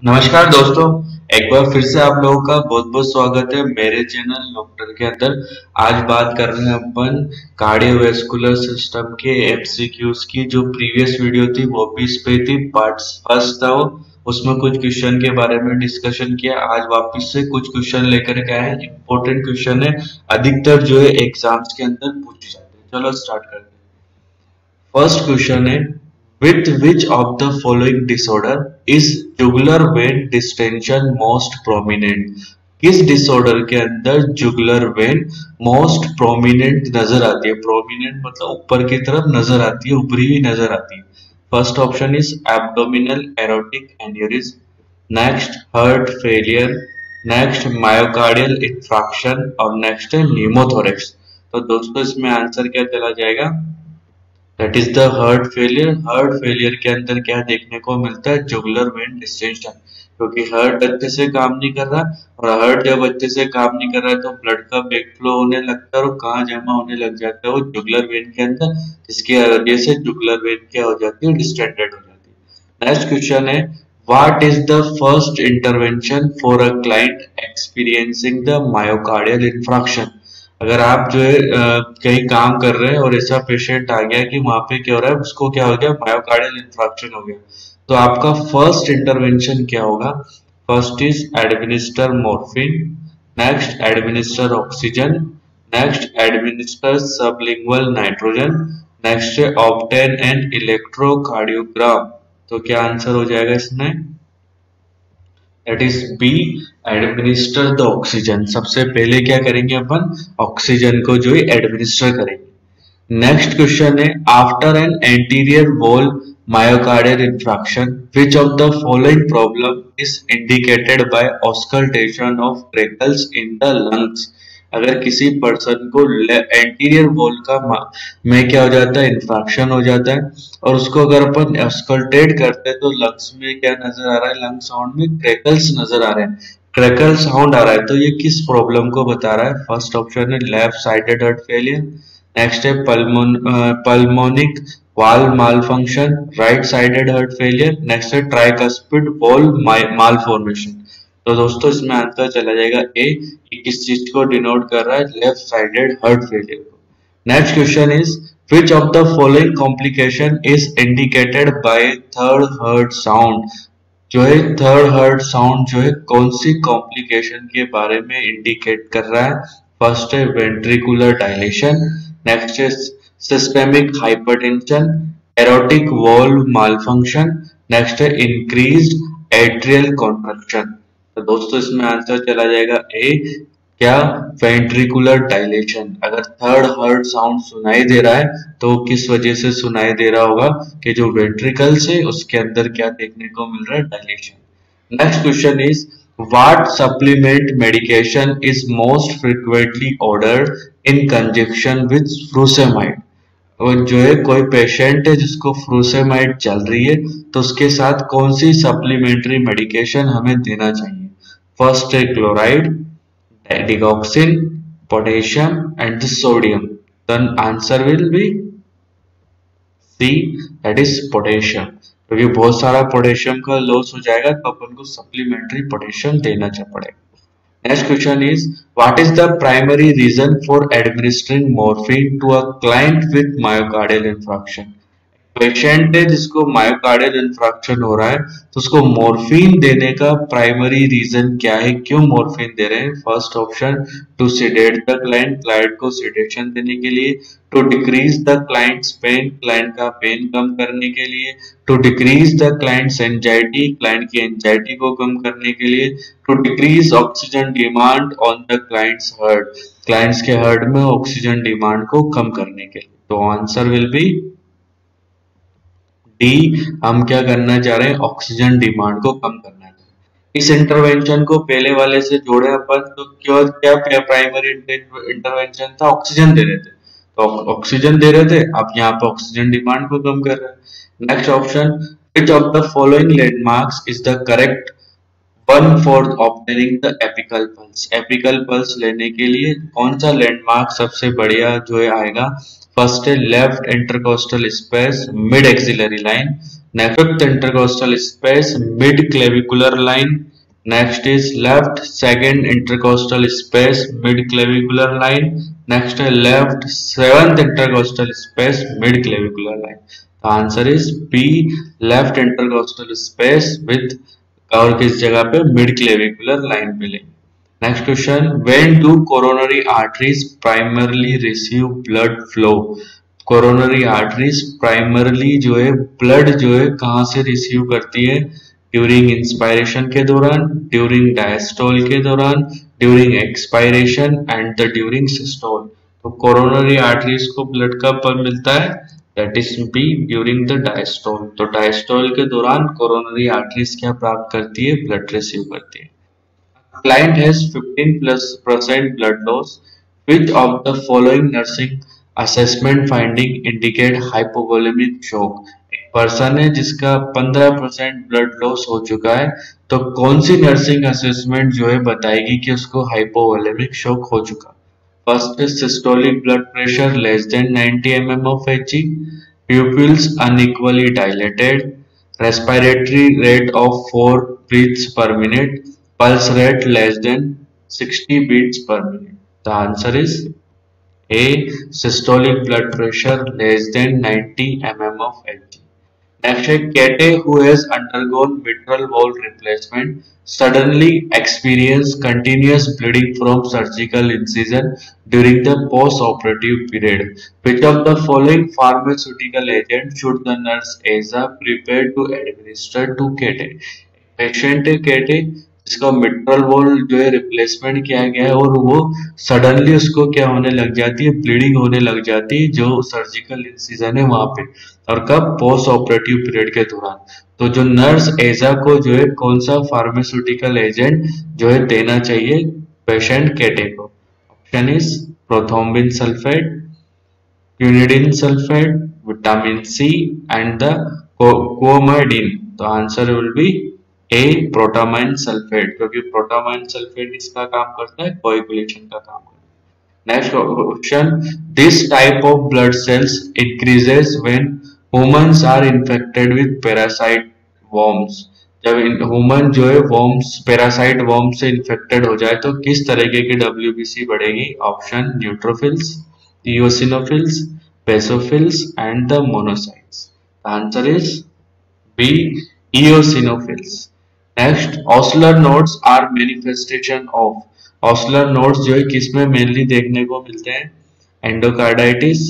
नमस्कार दोस्तों। एक बार फिर से आप लोगों का बहुत बहुत स्वागत है मेरे चैनल डॉक्टर के अंदर। आज बात कर रहे हैं अपन कार्डियोवैस्कुलर सिस्टम के एमसीक्यूज की। जो प्रीवियस वीडियो थी वो भी इस पे थी, पार्ट फर्स्ट था वो। उसमें कुछ क्वेश्चन के बारे में डिस्कशन किया। आज वापस से कुछ क्वेश्चन लेकर के आए हैं। इंपॉर्टेंट क्वेश्चन है, अधिकतर जो है एग्जाम्स के अंदर पूछे जाते हैं। चलो स्टार्ट करते हैं। फर्स्ट क्वेश्चन है, with which of the following disorder is jugular vein distension most prominent? किस डिसऑर्डर के अंदर जुगुलर वेन मोस्ट प्रोमिनेंट नजर आती है? प्रोमिनेंट मतलब ऊपर की तरफ नजर आती है, उभरी हुई नजर आती है। First option is abdominal aortic aneurysm, next heart failure, next myocardial infarction और नेक्स्ट है न्यूमोथोरेक्स। तो दोस्तों इसमें आंसर क्या चला जाएगा? That is the heart failure. Heart failure के अंदर क्या देखने को मिलता है? जुगुलर वेन डिस्टेंशन, क्योंकि हार्ट अच्छे से काम नहीं कर रहा। और हार्ट जब अच्छे से काम नहीं कर रहा है तो ब्लड का बैक फ्लो होने लगता है और कहाँ जमा होने लग जाता है? वो जुगुलर वेन के अंदर, जिसकी वजह से जुगुलर वेन क्या हो जाती है? डिस्टेंडेड हो जाती है। नेक्स्ट क्वेश्चन है, what is the first intervention for a client experiencing the myocardial infarction? अगर आप जो है कहीं काम कर रहे हैं और ऐसा पेशेंट आ गया कि वहां पे क्या हो रहा है, उसको क्या हो गया? मायोकार्डियल इंफ्राक्शन हो गया। तो आपका फर्स्ट इंटरवेंशन क्या होगा? First is administer morphine, next administer oxygen, next administer sublingual nitrogen, next है ऑब्टेन एन इलेक्ट्रोकार्डियोग्राम। तो क्या आंसर हो जाएगा इसमें? That is B, administer the oxygen. सबसे पहले क्या करेंगे अपन? ऑक्सीजन को जो है एडमिनिस्टर करेंगे। नेक्स्ट क्वेश्चन है, after an anterior wall myocardial infarction which of the following problem is indicated by auscultation of crackles in the lungs? अगर किसी पर्सन को एंटीरियर वॉल का में क्या हो जाता है? इंफ्राक्शन हो जाता है और उसको अगर अपन ऑस्कल्टेट करते हैं तो लंग्स में क्या नजर आ रहा है? लंग साउंड में क्रैकल्स नजर आ रहे हैं, क्रैकल साउंड आ रहा है। तो ये किस प्रॉब्लम को बता रहा है? फर्स्ट ऑप्शन है left sided heart failure, next है pulmonic valve malfunction, right sided heart failure, next है ट्राइकस्पिड वॉल मालफॉर्मेशन। तो दोस्तों इसमें आंसर चला जाएगा ए। किस चीज को डिनोट कर रहा है? लेफ्ट साइडेड हार्ट फेलियर को। Next question is, which of the following complication is indicated by third heart sound? जो है थर्ड हार्ट साउंड जो है कौन सी कॉम्प्लिकेशन के बारे में इंडिकेट कर रहा है? फर्स्ट है वेंट्रिकुलर डायलेशन, नेक्स्ट है systemic hypertension, aortic valve malfunction, next है इंक्रीज्ड एट्रियल कॉन्ट्रैक्शन। तो दोस्तों इसमें आंसर चला जाएगा ए, क्या? Ventricular dilation. अगर थर्ड हार्ट साउंड सुनाई दे रहा है तो किस वजह से सुनाई दे रहा होगा? कि जो वेंट्रिकल्स है उसके अंदर क्या देखने को मिल रहा है? Dilation. Next question is, what supplement medication is most frequently ordered in conjunction with frusemide? और जो है कोई पेशेंट है जिसको फ्रूसेमाइड चल रही है तो उसके साथ कौन सी सप्लीमेंट्री मेडिकेशन हमें देना चाहिए? फर्स्ट है chloride, digoxin, potassium and the sodium. Then answer will be C, that is potassium. क्योंकि बहुत सारा पोटेशियम का लॉस हो जाएगा तो अपन को सप्लीमेंट्री पोटेशियम देना पड़ेगा। Next question is, what is the primary reason for administering morphine to a client with myocardial infarction? Patient है जिसको मायोकार्डियल इंफ्राक्शन हो रहा है तो उसको मॉर्फिन देने का प्राइमरी रीजन क्या है? क्यों मॉर्फिन दे रहे हैं? First option, to sedate the client, client को सिडेशन देने के लिए, to decrease the client's pain, client का पेन कम करने के लिए, to decrease the client's anxiety, client की एंजाइटी को कम करने के लिए, to decrease oxygen demand on the client's heart, client's के हार्ट में ऑक्सीजन डिमांड को कम करने के लिए। तो आंसर विल बी डी। हम क्या करना चाह रहे हैं? ऑक्सीजन डिमांड को कम करना चाह रहे हैं। इस इंटरवेंशन को पहले वाले से जोड़े अपन तो क्या प्राइमरी इंटरवेंशन था? ऑक्सीजन दे रहे थे, तो ऑक्सीजन दे रहे थे, अब यहाँ पे ऑक्सीजन डिमांड को कम कर रहे हैं। Next option, which of the following landmarks is the correct one for obtaining the apical pulse? Apical pulse लेने के लिए कौन सा लैंडमार्क सबसे बढ़िया जो है आएगा? फर्स्ट है left intercostal space mid axillary line, Next, fifth intercostal space, mid clavicular line. Next is left second intercostal space, mid clavicular line. Next is left seventh intercostal space, mid clavicular line. The answer is B, left intercostal space with और किस जगह पे mid clavicular line पे लेंगे. Next question, when do coronary arteries primarily receive blood flow. Coronary arteries primarily जो है blood जो है कहां से रिसीव करती है? ड्यूरिंग इंस्पायरेशन के दौरान, ड्यूरिंग डायस्टोल के दौरान, during expiration and the during systole. तो कोरोनरी आर्टरीज को ब्लड कब मिलता है? दैट इज बी, ड्यूरिंग द डायस्टोल. तो डायस्टोल के दौरान कोरोनरी आर्टरीज क्या प्राप्त करती है? ब्लड रिसीव करती है. Client has 15% blood loss. Which of the following nursing assessment finding indicate hypovolemic shock? एक पर्सन है जिसका 15% ब्लड लॉस हो चुका है, तो कौन सी नर्सिंग असेसमेंट जो है बताएगी कि उसको हाइपोवोलेमिक शॉक हो चुका? First is systolic blood pressure less than 90 mm of Hg, pupils unequally dilated, respiratory rate of 4 breaths per minute, pulse rate less than 60 beats per minute. The answer is A, systolic blood pressure less than 90 mm of Hg. Next है, Kate who has undergone mitral valve replacement suddenly experienced continuous bleeding from surgical incision during the post-operative period. Which of the following pharmaceutical agent should the nurse ASA prepare to administer to Kate? Patient है Kate जिसका mitral valve जो है replacement किया गया है और वो suddenly उसको क्या होने लग जाती है? ब्लीडिंग होने लग जाती है जो सर्जिकल इंसिजन है वहां पे, और कब? पोस्ट ऑपरेटिव पीरियड के दौरान. तो जो नर्स एजा को जो है कौन सा फार्मास्यूटिकल एजेंट जो है देना चाहिए पेशेंट Kate को? Option is prothrombin sulphate, quinidine sulphate, vitamin C and the clonidine. तो answer will be A, protamine sulphate, क्योंकि प्रोटामाइन सल्फेट इसका काम करता है कोएगुलेशन का काम करता है. Next question, this type of blood cells increases when humans are infected with parasite worms. जब ह्यूमन जो है वर्म्स, पैरासाइट वर्म से इन्फेक्टेड हो जाए तो किस तरीके की WBC बढ़ेगी? Option neutrophils, eosinophils, basophils and the monocytes. Answer is B, eosinophils. Next, Osler nodes are manifestation of. Osler nodes जो है किसमें मेनली देखने को मिलते हैं? Endocarditis,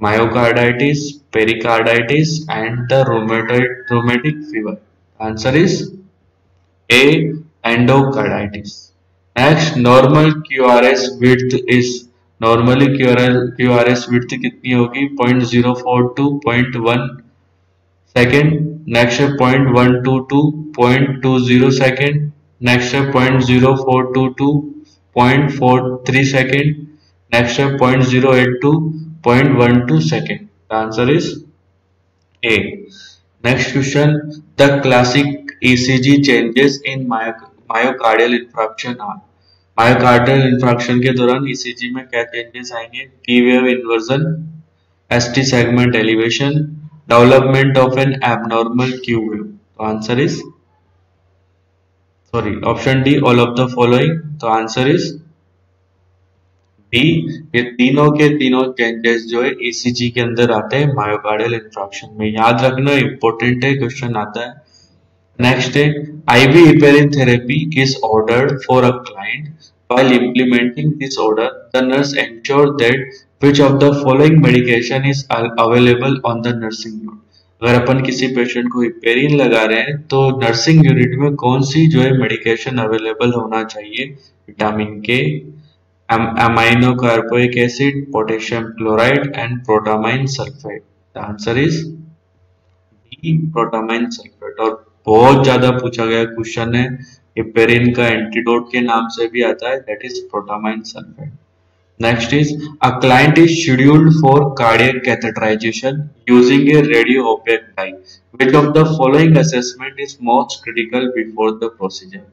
myocarditis, pericarditis and the rheumatic fever. Answer is A, endocarditis. Next, normal QRS width is. Normally QRS width कितनी होगी? 0.04 to 0.1 second. Next है 0.122 to 0.20 सेकेंड. नेक्स्ट है 0.0422 to 0.43 सेकेंड. नेक्स्ट है 0.08 to 0.12 second. Answer is A. Next question, the classic ECG changes in myocardial infarction are. Myocardial infarction के दौरान ECG में क्या changes आएंगे? T wave inversion, ST segment elevation, development of an abnormal Q wave. तो answer is option D, all of the following. तो answer is D, ये तीनों के तीनों चेंजेस जो है ECG के अंदर आते हैं मायोकार्डियल इंफ्राक्शन में. याद रखना, इंपॉर्टेंट है, क्वेश्चन आता है. नेक्स्ट है, IV heparin therapy is ordered for a client. While implementing this order, the nurse ensures that which of the following medication is available on the nursing unit. अगर अपन किसी patient को heparin लगा रहे हैं तो नर्सिंग यूनिट में कौन सी जो है मेडिकेशन अवेलेबल होना चाहिए? Vitamin K, amino caproic acid, potassium chloride and protamine sulphate. The answer is D, protamine sulphate. और बहुत ज्यादा पूछा गया क्वेश्चन है, हिपेरिन का एंटीडोट के नाम से भी आता है, दैट is protamine sulphate. Next is, a client is scheduled for cardiac catheterization using a radio opaque dye. Which of the following assessment is most critical before the procedure?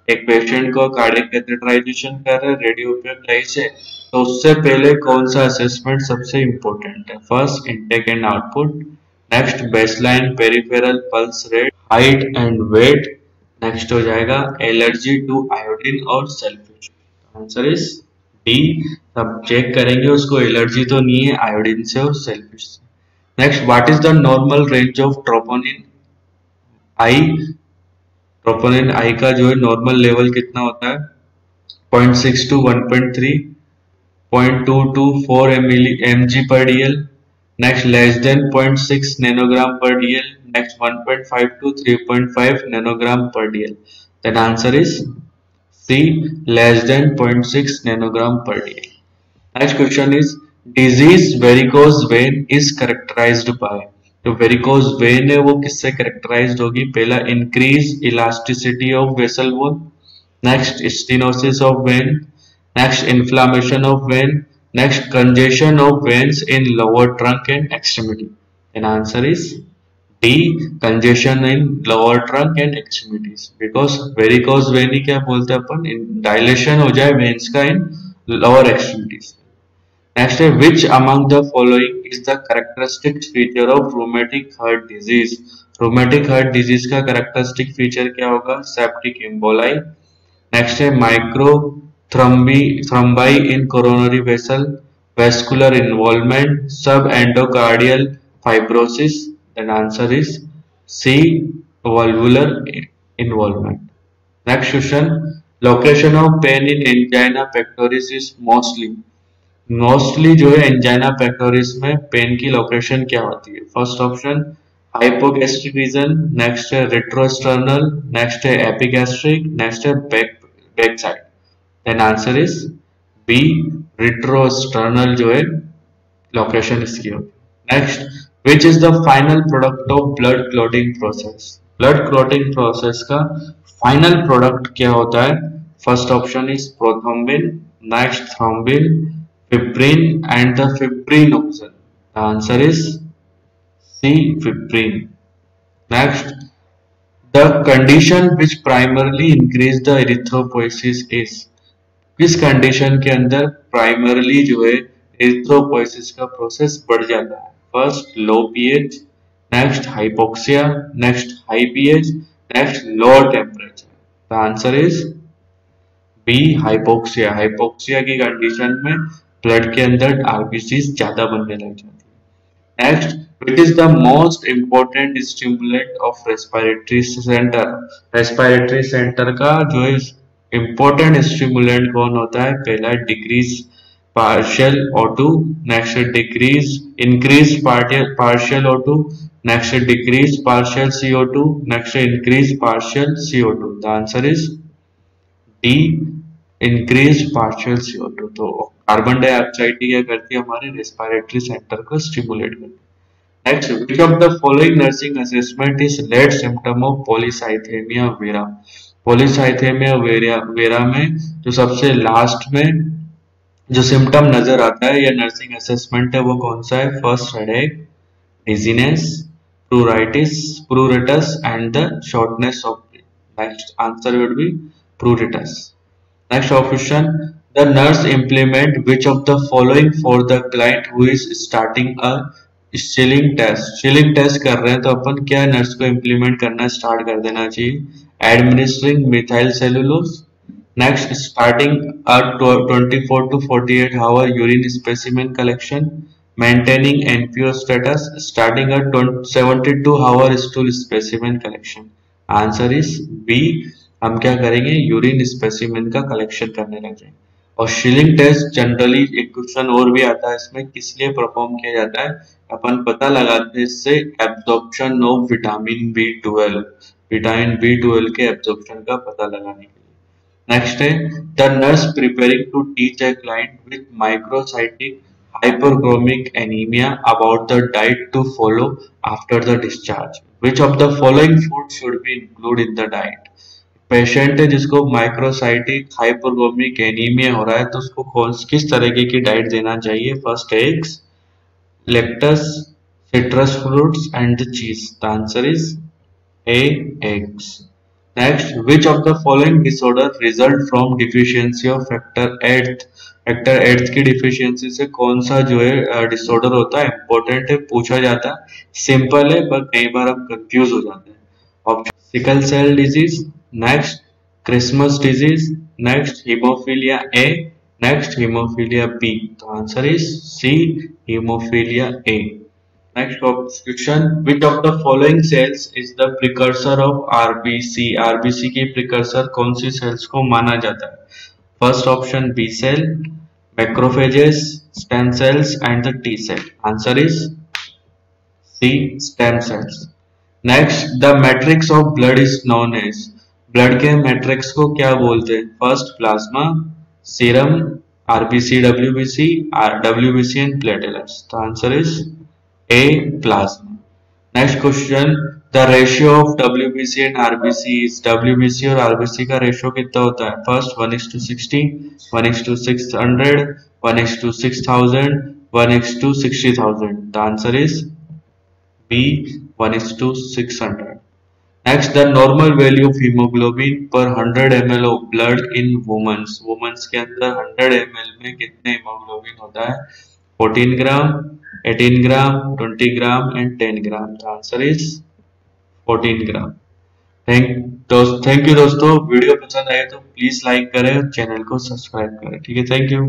एक पेशेंट को कार्डियक कैथेटराइजेशन कर रहे radio OPEC die से, तो उससे पहले कौन सा असेसमेंट सबसे इंपॉर्टेंट है? First, intake and output. Next baseline peripheral pulse rate, height and weight. Next हो जाएगा एलर्जी टू आयोडीन और सेल्फिश। Answer is D. सब चेक करेंगे उसको एलर्जी तो नहीं है आयोडीन से और सेल्फिश से। Next, what is the normal range of troponin I? Troponin आई का जो है नॉर्मल लेवल कितना होता है? 0.6 to 1.3, 0.2 to 4 mg per dl, next less than 0.6 nanogram per dl, next 1.5 to 3.5 nanogram per dl. Then answer is C, less than 0.6 nanogram per dl. Next question is, disease varicose vein is characterized by? तो varicose vein है वो किससे characterised होगी? पहला, increase elasticity of vessel wall, next stenosis of when, next inflammation of when, next congestion of veins in lower trunk and extremity. And answer is D, congestion in lower trunk and extremities, because varicose when he क्या बोलते हैं अपन, dilation हो जाए veins का इन lower extremities. Next है, which among the following is the characteristic feature of rheumatic heart disease? Rheumatic heart disease का characteristic feature क्या होगा? Septic emboli. Next है, microthrombi in coronary vessel, vascular involvement, subendocardial fibrosis. Then answer is C, valvular involvement. Next question, location of pain in angina pectoris is mostly जो है angina pectoris में pain की location क्या होती है? First option hypogastric region, next है retrosternal, next है epigastric, next है back side. Then answer is B, retrosternal जो है लोकेशन इसकी होती है। Next, which is the final product of blood clotting process? Blood clotting process का फाइनल प्रोडक्ट क्या होता है? First option is prothrombin, next thrombin, fibrin and the fibrinoxal. The answer is C, fibrin. Next, the condition which primarily increase the erythropoiesis is? किस condition के अंदर primarily जो है erythropoiesis का प्रोसेस बढ़ जाता है? First, low pH, next hypoxia, next high pH, next low temperature. The answer is B, hypoxia. Hypoxia की कंडीशन में ब्लड के अंदर आरबीसीज ज्यादा बनने लग जाती है। Next, which is the most important stimulant of respiratory centre? Respiratory centre का जो है इंपॉर्टेंट स्टिमुलेंट कौन होता है? पहला, decrease partial O2, next decrease increase partial O2, next decrease partial CO2, next increase partial CO2। The answer is D, increase partial CO2। तो carbon dioxide क्या करती है? हमारे रेस्पिरेटरी सेंटर को स्टिमुलेट करती है। Next, which of the following nursing assessment is late symptom of polycythemia vera? Polycythemia vera में जो सबसे लास्ट में जो सिम्टम नजर आता है या नर्सिंग असेसमेंट है वो कौन सा है? First, headache, dizziness, pruritus and the shortness of breath. Next answer would be pruritus. Next option, the nurse implement which of the following for the client who is starting a chilling test? chilling test कर रहे हैं तो अपन क्या nurse को implement करना start कर देना चाहिए? Administering methyl cellulose, next starting a 24 to 48 hour urine specimen collection, maintaining NPO status, starting a 72 hour stool specimen collection. Answer is B, हम क्या करेंगे? यूरिन स्पेसिमेन का कलेक्शन करने लग जाएंगे। और शिलिंग टेस्ट जनरली एक क्वेश्चन और भी आता है इसमें, किस लिए परफॉर्म किया जाता है? अपन पता लगाते हैं इससे absorption of vitamin B12, vitamin B12 के एब्जॉर्प्शन का पता लगाने के लिए। नेक्स्ट है, the nurse preparing to teach a client with microcytic hyperchromic anemia about the diet to follow after the discharge. Which of the following food should be included in the diet? Patient है जिसको microcytic hyperchromic anaemia हो रहा है तो उसको किस तरीके की डाइट देना चाहिए? First, eggs, lettuce, citrus fruits and the cheese. The answer is A, eggs. Next, which of the following disorder result from deficiency of factor 8 factor 8 की डिफिशियंसी से कौन सा जो है डिसऑर्डर होता है, इंपॉर्टेंट है, पूछा जाता है, सिंपल है पर कई बार हम कंफ्यूज हो जाते हैं। Option sickle cell disease, next Christmas disease, next haemophilia A, next haemophilia B. तो answer is C, haemophilia A. Next question, which of the following cells is the precursor of RBC? RBC की precursor कौन सी cells को माना जाता है? First option B cell, macrophages, stem cells and the T cell. Answer is C, stem cells. Next, the matrix of blood is known as. Blood के matrix को क्या बोलते हैं? First plasma, serum, RBC, WBC, WBC and platelets. The answer is A, plasma. Next question, the ratio of WBC and RBC is. WBC और RBC का ratio कितना होता है? First 1:60, 1:600, 1:6000, 1:60,000. The answer is B, 1:600. Next, the normal value of hemoglobin per 100 ml of blood in women. Women's के अंदर 100 ml में कितने hemoglobin होता है? 14 ग्राम, 18 gram, 20 gram and 10 gram. The answer is 14 gram. Thank you दोस्तों, वीडियो पसंद आए तो प्लीज लाइक करें और चैनल को सब्सक्राइब करें। ठीक है, थैंक यू।